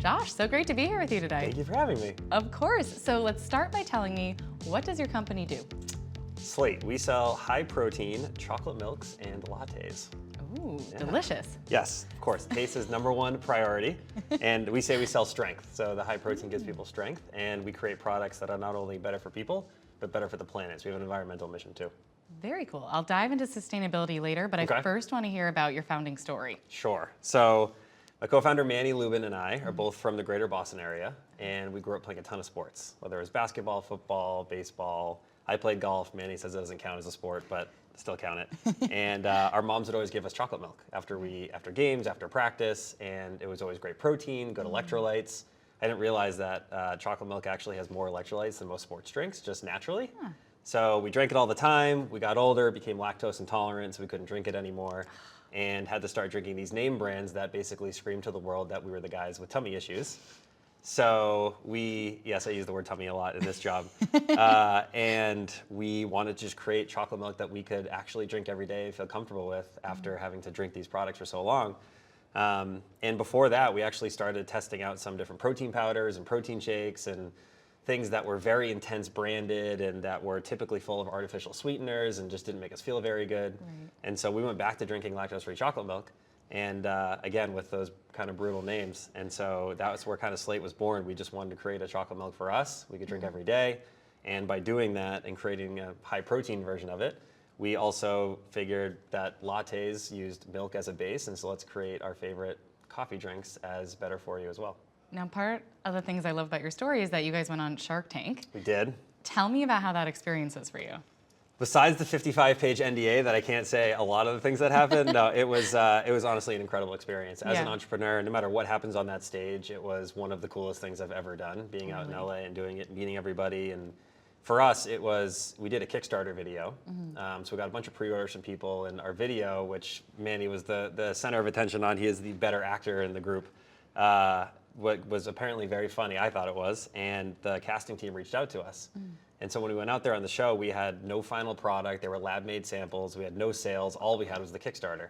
Josh, so great to be here with you today. Thank you for having me. Of course. So let's start by telling me, what does your company do? Slate, we sell high protein chocolate milks and lattes. Ooh, delicious. Yes, of course. Taste is number one priority. And we say we sell strength. So the high protein gives people strength. And we create products that are not only better for people, but better for the planet. So we have an environmental mission too. Very cool. I'll dive into sustainability later, but I first want to hear about your founding story. Sure. So my co-founder Manny Lubin and I are both from the greater Boston area, and we grew up playing a ton of sports, whether it was basketball, football, baseball. I played golf. Manny says it doesn't count as a sport, but still count it. And our moms would always give us chocolate milk after games, after practice, and it was always great protein, good electrolytes. I didn't realize that chocolate milk actually has more electrolytes than most sports drinks, just naturally. Huh. So we drank it all the time. We got older, became lactose intolerant, so we couldn't drink it anymore, and had to start drinking these name brands that basically screamed to the world that we were the guys with tummy issues. So yes, I use the word tummy a lot in this job, and we wanted to just create chocolate milk that we could actually drink every day and feel comfortable with after having to drink these products for so long. And before that, we actually started testing out some different protein powders and protein shakes and things that were very intense branded and that were typically full of artificial sweeteners and just didn't make us feel very good. Right. And so we went back to drinking lactose-free chocolate milk, and again, with those kind of brutal names. And so that was where kind of Slate was born. We just wanted to create a chocolate milk for us we could drink every day. And by doing that and creating a high protein version of it, we also figured that lattes used milk as a base, and so let's create our favorite coffee drinks as better for you as well. Now, part of the things I love about your story is that you guys went on Shark Tank. We did. Tell me about how that experience was for you. Besides the 55-page NDA that I can't say a lot of the things that happened, no, it was honestly an incredible experience. As an entrepreneur, no matter what happens on that stage, it was one of the coolest things I've ever done, being out in LA and doing it, meeting everybody. And for us, we did a Kickstarter video. So we got a bunch of pre-orders from people, and our video, which Manny was the center of attention on, he is the better actor in the group, what was apparently very funny, I thought it was, and the casting team reached out to us. And so when we went out there on the show, we had no final product. They were lab-made samples. We had no sales. All we had was the Kickstarter.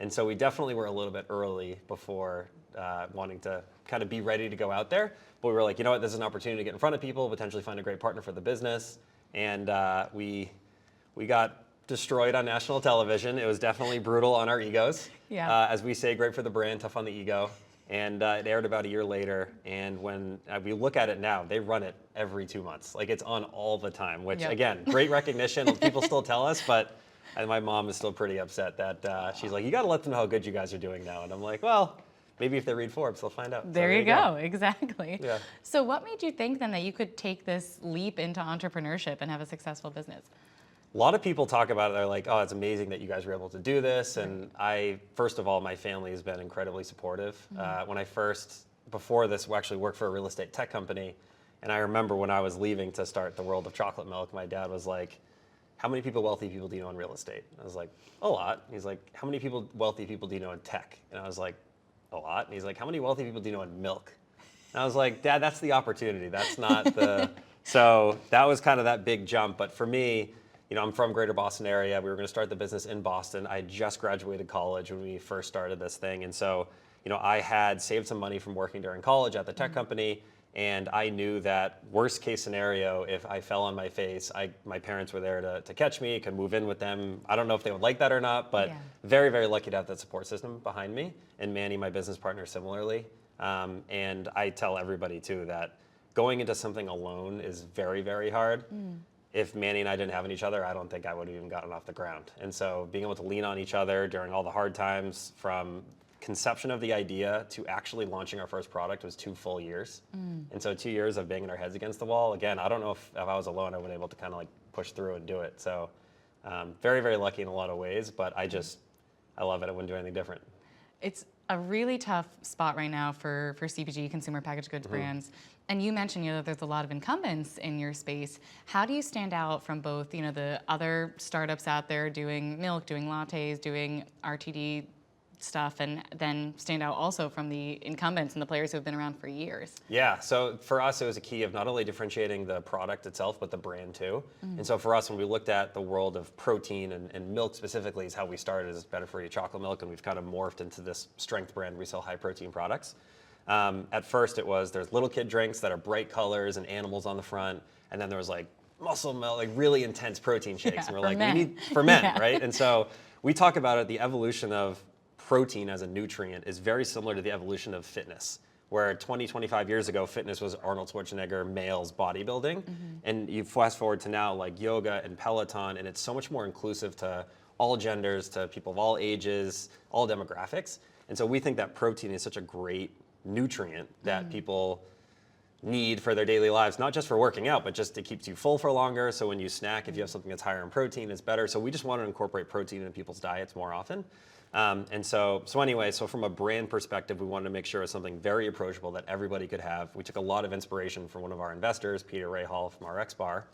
And so we definitely were a little bit early before wanting to kind of be ready to go out there. But we were like, you know what, this is an opportunity to get in front of people, potentially find a great partner for the business. And we got destroyed on national television. It was definitely brutal on our egos. As we say, great for the brand, tough on the ego. And it aired about a year later, and when we look at it now, they run it every 2 months. Like, it's on all the time, which again, great recognition. People still tell us, but my mom is still pretty upset that she's like, you gotta let them know how good you guys are doing now. And I'm like, well, maybe if they read Forbes, they'll find out. There you go, exactly. Yeah. So what made you think then that you could take this leap into entrepreneurship and have a successful business? A lot of people talk about it. They're like, oh, it's amazing that you guys were able to do this. And first of all, my family has been incredibly supportive. When I before this, we actually worked for a real estate tech company. And I remember when I was leaving to start the world of chocolate milk, my dad was like, how many wealthy people do you know in real estate? I was like, a lot. He's like, how many wealthy people do you know in tech? And I was like, a lot. And he's like, how many wealthy people do you know in milk? And I was like, Dad, that's the opportunity. That's not the, so that was kind of that big jump. But for me, you know, I'm from greater Boston area. We were going to start the business in Boston. I just graduated college when we first started this thing. And so, you know, I had saved some money from working during college at the tech company. And I knew that worst case scenario, if I fell on my face, my parents were there to catch me, could move in with them. I don't know if they would like that or not, but very, very lucky to have that support system behind me. And Manny, my business partner, similarly. And I tell everybody too that going into something alone is very, very hard. If Manny and I didn't have each other, I don't think I would have even gotten off the ground. And so being able to lean on each other during all the hard times, from conception of the idea to actually launching our first product, was 2 full years. And so 2 years of banging our heads against the wall. Again, I don't know if I was alone, I would have been able to kind of like push through and do it. So very, very lucky in a lot of ways, but I love it. I wouldn't do anything different. It's a really tough spot right now for CPG, consumer packaged goods brands. And you mentioned, that there's a lot of incumbents in your space. How do you stand out from both, the other startups out there doing milk, doing lattes, doing RTD stuff, and then stand out also from the incumbents and the players who have been around for years? Yeah, so for us, it was a key of not only differentiating the product itself, but the brand too. And so for us, when we looked at the world of protein and milk specifically, is how we started as Better For You chocolate milk, and we've kind of morphed into this strength brand. We sell high protein products. At first there's little kid drinks that are bright colors and animals on the front. And then there was like muscle milk, like really intense protein shakes. Yeah, And we're for like, men. we need, for men, Yeah. right? And so we talk about it, the evolution of protein as a nutrient is very similar to the evolution of fitness, where 20, 25 years ago, fitness was Arnold Schwarzenegger, males bodybuilding. And you fast forward to now, like yoga and Peloton, and it's so much more inclusive to all genders, to people of all ages, all demographics. And so we think that protein is such a great nutrient that people need for their daily lives, not just for working out, but just it keeps you full for longer. So when you snack, if you have something that's higher in protein, it's better. So we just want to incorporate protein in people's diets more often. So from a brand perspective, we wanted to make sure it was something very approachable that everybody could have. We took a lot of inspiration from one of our investors, Peter Rahal from RX Bar.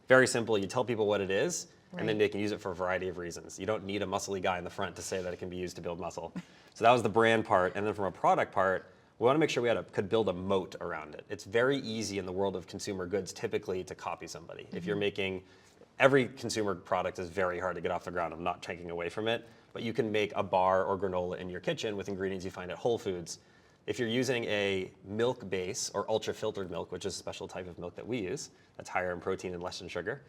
Very simple, you tell people what it is, and then they can use it for a variety of reasons. You don't need a muscly guy in the front to say that it can be used to build muscle. So that was the brand part. And then from a product part, we want to make sure we could build a moat around it. It's very easy in the world of consumer goods typically to copy somebody. If you're making, every consumer product is very hard to get off the ground. I'm not taking away from it, but you can make a bar or granola in your kitchen with ingredients you find at Whole Foods. If you're using a milk base or ultra filtered milk, which is a special type of milk that we use, that's higher in protein and less in sugar,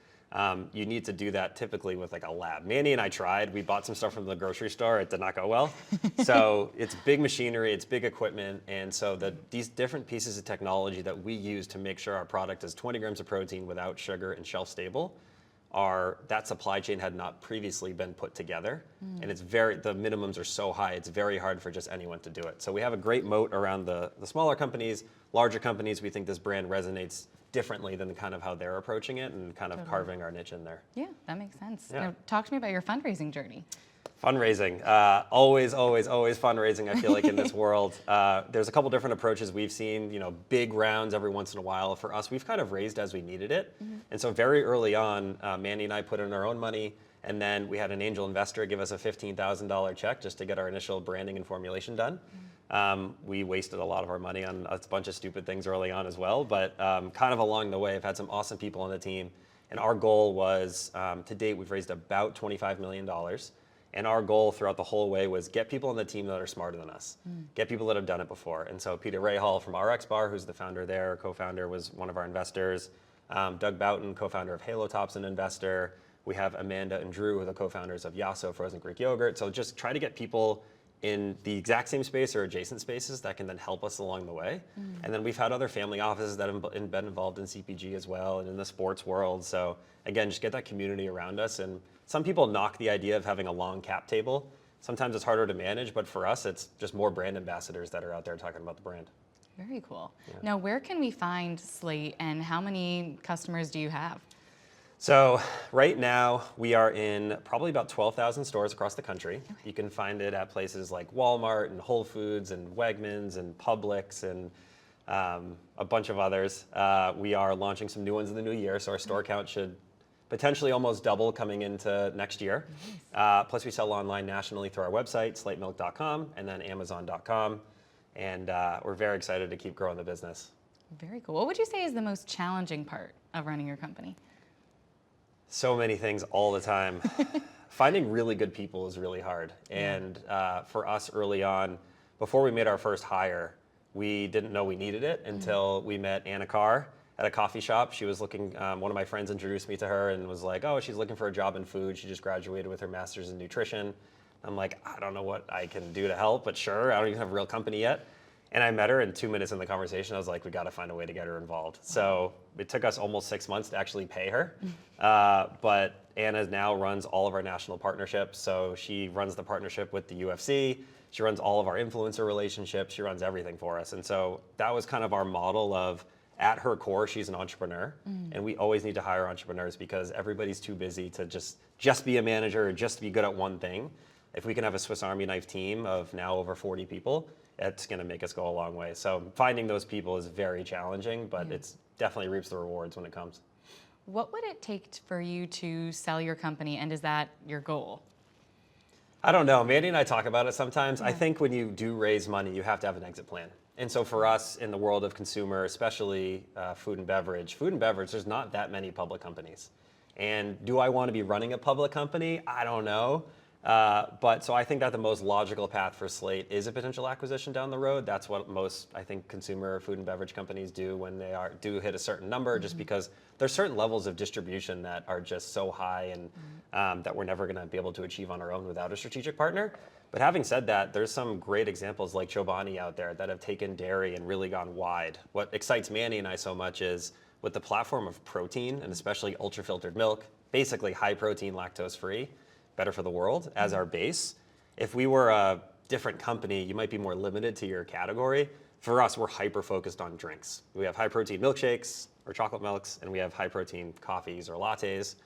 you need to do that typically with like a lab. Mandy and I tried. We bought some stuff from the grocery store. It did not go well. So it's big machinery, it's big equipment, and so these different pieces of technology that we use to make sure our product is 20 grams of protein without sugar and shelf stable, that supply chain had not previously been put together, and the minimums are so high, it's very hard for just anyone to do it. So we have a great moat around the smaller companies. Larger companies, we think this brand resonates differently than kind of how they're approaching it and kind of carving our niche in there. Yeah, that makes sense. Yeah. Talk to me about your fundraising journey. Fundraising, always fundraising, I feel like, in this world. There's a couple different approaches we've seen, big rounds every once in a while. For us, we've kind of raised as we needed it. And so very early on, Mandy and I put in our own money, and then we had an angel investor give us a $15,000 check just to get our initial branding and formulation done. We wasted a lot of our money on a bunch of stupid things early on as well, but kind of along the way, I've had some awesome people on the team. And our goal was, to date, we've raised about $25 million. And our goal throughout the whole way was get people on the team that are smarter than us, get people that have done it before. And so Peter Rahal from RX Bar, who's the founder there, co-founder, was one of our investors. Doug Boughton, co-founder of Halo Top's an investor. We have Amanda and Drew, who are the co-founders of Yasso Frozen Greek Yogurt. So just try to get people in the exact same space or adjacent spaces that can then help us along the way. And then we've had other family offices that have been involved in CPG as well and in the sports world. So again, just get that community around us. And some people knock the idea of having a long cap table. Sometimes it's harder to manage, but for us, it's just more brand ambassadors that are out there talking about the brand. Very cool. Yeah. Now, where can we find Slate, and how many customers do you have? So right now, we are in probably about 12,000 stores across the country. Okay. You can find it at places like Walmart and Whole Foods and Wegmans and Publix and a bunch of others. We are launching some new ones in the new year, so our store count should potentially almost double coming into next year. Nice. Plus we sell online nationally through our website, slatemilk.com, and then amazon.com. And we're very excited to keep growing the business. Very cool. What would you say is the most challenging part of running your company? So many things all the time. Finding really good people is really hard. And for us early on, before we made our first hire, we didn't know we needed it until we met Anna Carr at a coffee shop. She was looking, one of my friends introduced me to her and was like, oh, she's looking for a job in food. She just graduated with her master's in nutrition. I'm like, I don't know what I can do to help, but sure, I don't even have a real company yet. And I met her, and 2 minutes in the conversation, I was like, we got to find a way to get her involved. So it took us almost 6 months to actually pay her. But Anna now runs all of our national partnerships. So she runs the partnership with the UFC. She runs all of our influencer relationships. She runs everything for us. And so that was kind of our model of, at her core, she's an entrepreneur. And we always need to hire entrepreneurs because everybody's too busy to just be a manager or just be good at one thing. If we can have a Swiss Army knife team of now over 40 people, it's going to make us go a long way. So finding those people is very challenging, but it's definitely reaps the rewards when it comes. What would it take for you to sell your company, and is that your goal? I don't know. Mandy and I talk about it sometimes. I think when you do raise money, you have to have an exit plan. And so for us in the world of consumer, especially food and beverage, there's not that many public companies. And do I want to be running a public company? I don't know. But so I think that the most logical path for Slate is a potential acquisition down the road. That's what most, I think, consumer food and beverage companies do when they do hit a certain number, just because there's certain levels of distribution that are just so high and that we're never going to be able to achieve on our own without a strategic partner. But having said that, there's some great examples like Chobani out there that have taken dairy and really gone wide. What excites Manny and I so much is with the platform of protein, and especially ultra-filtered milk, basically high protein, lactose-free, better for the world as our base. If we were a different company, you might be more limited to your category. For us, we're hyper-focused on drinks. We have high-protein milkshakes or chocolate milks, and we have high-protein coffees or lattes.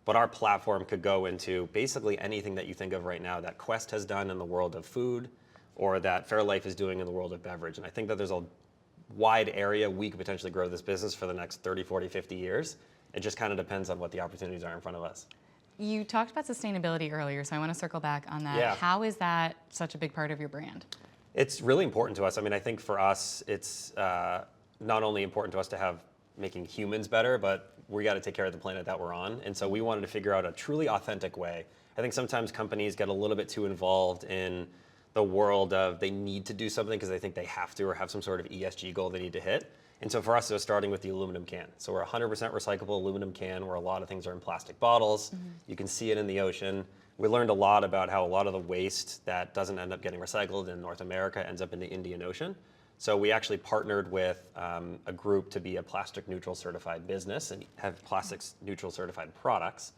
But our platform could go into basically anything that you think of right now that Quest has done in the world of food or that Fairlife is doing in the world of beverage. And I think that there's a wide area we could potentially grow this business for the next 30, 40, 50 years. It just kind of depends on what the opportunities are in front of us. You talked about sustainability earlier, so I want to circle back on that. Yeah. How is that such a big part of your brand? It's really important to us. I mean, I think for us, it's not only important to us to have making humans better, but we got to take care of the planet that we're on. And so we wanted to figure out a truly authentic way. I think sometimes companies get a little bit too involved in the world of they need to do something because they think they have to or have some sort of ESG goal they need to hit. And so for us, it was starting with the aluminum can. So we're 100% recyclable aluminum can where a lot of things are in plastic bottles. You can see it in the ocean. We learned a lot about how a lot of the waste that doesn't end up getting recycled in North America ends up in the Indian Ocean. So we actually partnered with a group to be a plastic neutral certified business and have plastics neutral certified products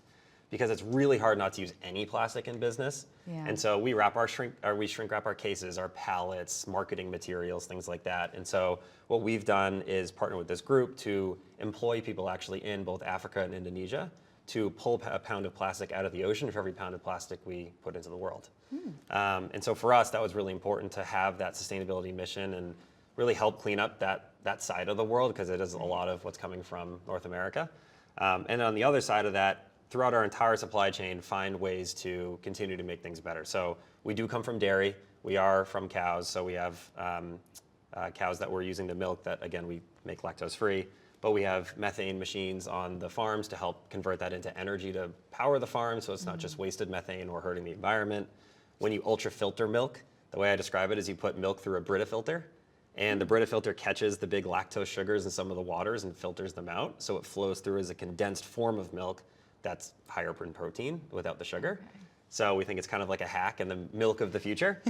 because it's really hard not to use any plastic in business. Yeah. And so we shrink wrap our cases, our pallets, marketing materials, things like that. And so what we've done is partner with this group to employ people actually in both Africa and Indonesia to pull a pound of plastic out of the ocean for every pound of plastic we put into the world. And so for us, that was really important to have that sustainability mission and really help clean up that side of the world because it is a lot of what's coming from North America. And on the other side of that, throughout our entire supply chain, find ways to continue to make things better. So we do come from dairy. We are from cows. So we have cows that we're using the milk that, again, we make lactose free. But we have methane machines on the farms to help convert that into energy to power the farm. So it's not just wasted methane or hurting the environment. When you ultra filter milk, the way I describe it is you put milk through a Brita filter. And the Brita filter catches the big lactose sugars in some of the waters and filters them out. So it flows through as a condensed form of milk that's higher in protein without the sugar. Okay. So we think it's kind of like a hack and the milk of the future.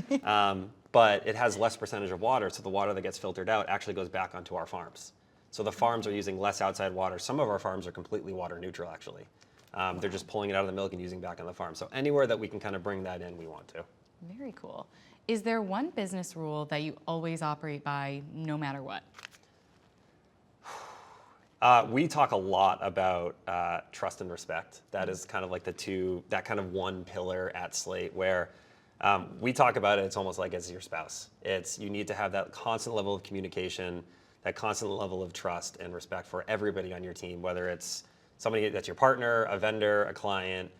But it has less percentage of water. So the water that gets filtered out actually goes back onto our farms. So the farms are using less outside water. Some of our farms are completely water neutral, actually. They're just pulling it out of the milk and using back on the farm. So anywhere that we can kind of bring that in, we want to. Very cool. Is there one business rule that you always operate by no matter what? We talk a lot about trust and respect. That is kind of like that kind of one pillar at Slate where we talk about it, it's almost like it's your spouse. You need to have that constant level of communication, that constant level of trust and respect for everybody on your team, whether it's somebody that's your partner, a vendor, a client.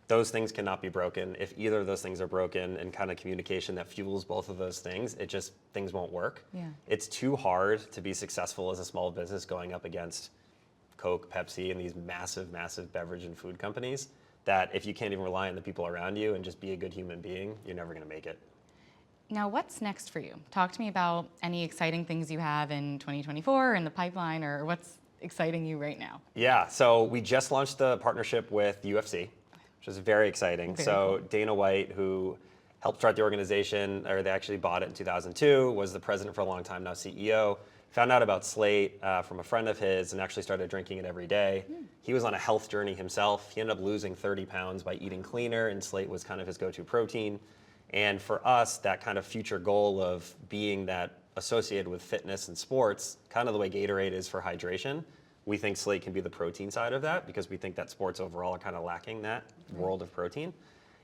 Those things cannot be broken. If either of those things are broken and kind of communication that fuels both of those things, things won't work. Yeah. It's too hard to be successful as a small business going up against Coke, Pepsi, and these massive, massive beverage and food companies that if you can't even rely on the people around you and just be a good human being, you're never gonna make it. Now, what's next for you? Talk to me about any exciting things you have in 2024 in the pipeline or what's exciting you right now. Yeah, so we just launched the partnership with UFC, which is very exciting. Very so cool. Dana White, who helped start the organization, or they actually bought it in 2002, was the president for a long time, now CEO, found out about Slate from a friend of his and actually started drinking it every day. He was on a health journey himself. He ended up losing 30 pounds by eating cleaner, and Slate was kind of his go-to protein. And for us, that kind of future goal of being that associated with fitness and sports, kind of the way Gatorade is for hydration, we think Slate can be the protein side of that because we think that sports overall are kind of lacking that world of protein.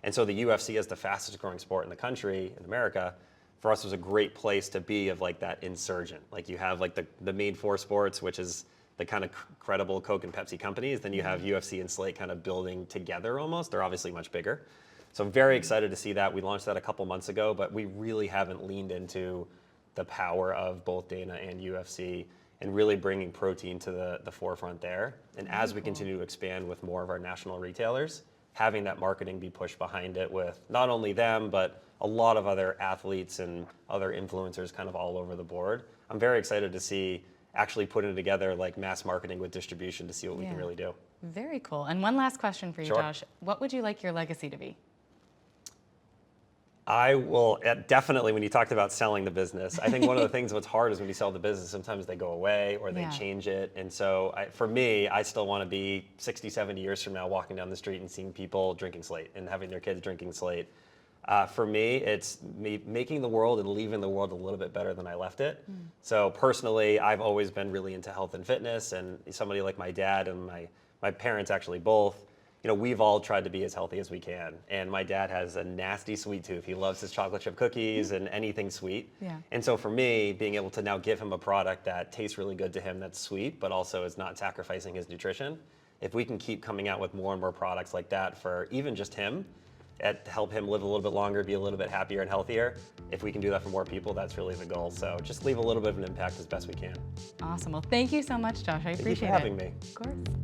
And so the UFC is the fastest growing sport in the country, in America. For us, it was a great place to be of like that insurgent. Like you have like the main four sports, which is the kind of credible Coke and Pepsi companies. Then you have UFC and Slate kind of building together almost. They're obviously much bigger. So I'm very excited to see that. We launched that a couple months ago, but we really haven't leaned into the power of both Dana and UFC and really bringing protein to the forefront there. And as we continue to expand with more of our national retailers, having that marketing be pushed behind it with not only them, but a lot of other athletes and other influencers kind of all over the board. I'm very excited to see actually putting together like mass marketing with distribution to see what we can really do. Very cool. And one last question for you, Sure. Josh. What would you like your legacy to be? I will definitely, when you talked about selling the business, I think one of the things what's hard is when you sell the business, sometimes they go away or they change it. And so for me, I still want to be 60, 70 years from now walking down the street and seeing people drinking Slate and having their kids drinking Slate. For me, it's making the world and leaving the world a little bit better than I left it. So personally, I've always been really into health and fitness, and somebody like my dad and my parents actually both, we've all tried to be as healthy as we can. And my dad has a nasty sweet tooth. He loves his chocolate chip cookies and anything sweet. Yeah. And so for me, being able to now give him a product that tastes really good to him, that's sweet, but also is not sacrificing his nutrition, if we can keep coming out with more and more products like that for even just him, help him live a little bit longer, be a little bit happier and healthier. If we can do that for more people, that's really the goal. So just leave a little bit of an impact as best we can. Awesome. Well, thank you so much, Josh. I appreciate it. Thank you for having me. Of course.